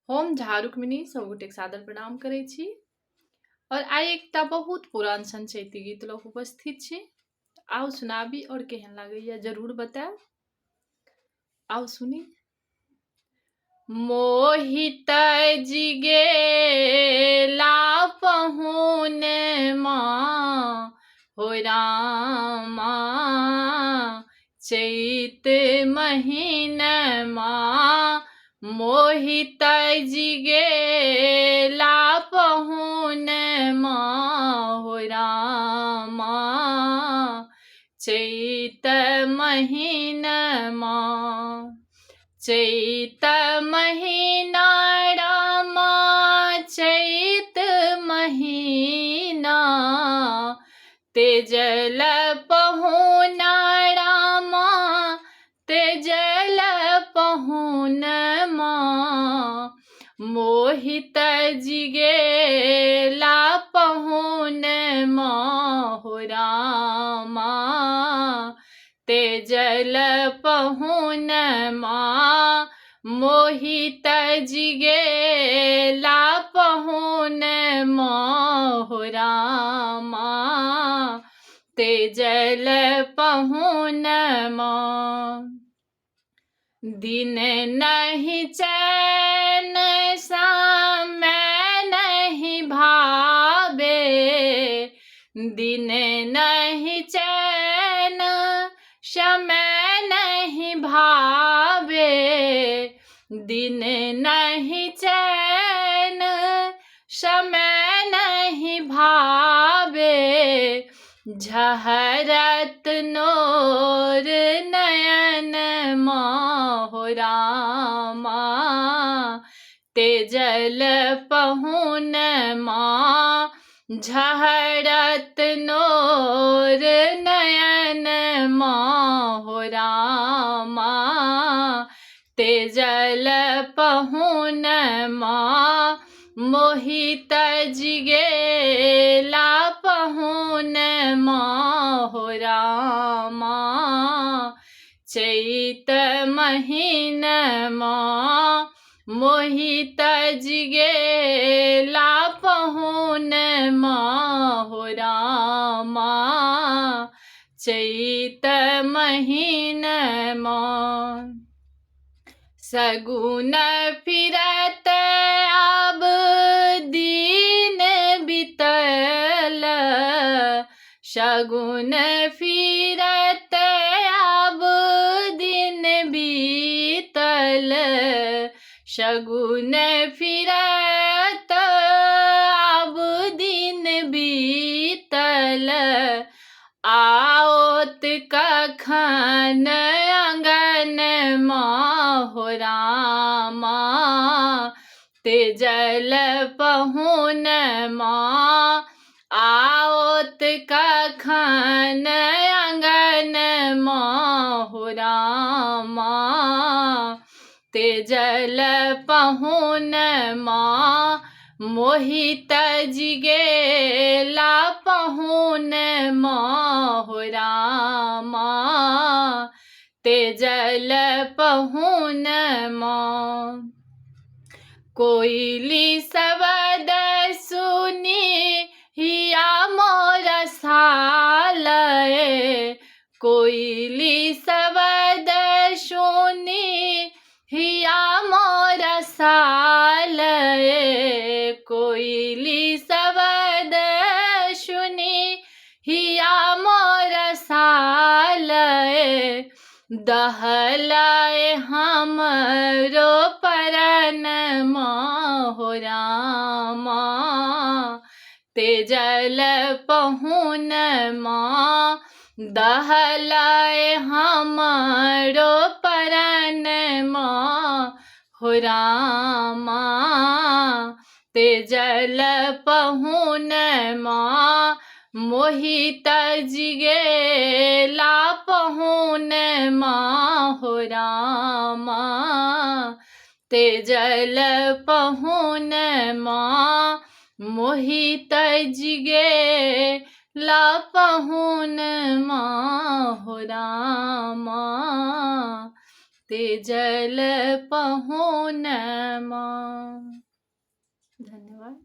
हम झा रुक्मिणी सब गोटे सादर प्रणाम करै छी और आइ एकटा बहुत पुरान संचैती गीत लऽ कऽ उपस्थित छी। आउ सुनाबी और केहन लागैया जरूर बताएब। आउ सुनी। मोहित जी गेला पहुने माँ हो रामा, चैत महीनमा मोहित जी गेला पहुनमा हो रामा, चैत महीनमा। चैत महीना रामा, चैत महीना तेजल पहुना रामा, तेजल पहुनमा मोहित जी गेला पहुनमा हो रामा, तेजल पहुनमा मोहित जी गेला पहुनमा हो रामा, तेजल पहुनमा। दिन नहीं चैन समय नहीं भावे, दिन नहीं चैन समय नहीं भावे, दिन नहीं चैन समय नहीं भावे, झहरत नोर नयन हो रामा, तेजल पहुनमा झहरत नोर नयन हो रामा, तेजल पहुनमा मोहित जी गेला पहुनमा हो रामा, चैत महीनमा मोहित जी गेला पहुनमा हो रामा, चैत महीनमा। सगुन फिरत आब दिन बीतल, शगुन फिरत आब दिन बीतल, शगुन फिरत आब दिन बीतल, आओत कखन आंगनमा हो रामा, तेजल पहुनमा आओत कखन आंगनमा हो रामा, तेजल पहुनमा मोहित जी गेला पहुनमा हो रामा, तेजल पहुनमा। कोयली शब्द सुनी हिया मोर सालय, कोयली शब्द सुनी हिया मोर सालय, कोयली शब्द सुनी हिया मोर सालय, दहलाए हमरो परनमा हो रामा, तेजल पहुनमा दहलाए हमरो परनमा हो रामा, तेजल पहुनमा मोहित जी गेला पहुनमा हो रामा, तेजल पहुनमा मोहित जी गेला पहुनमा हो रामा, तेजल पहुनमा। धन्यवाद।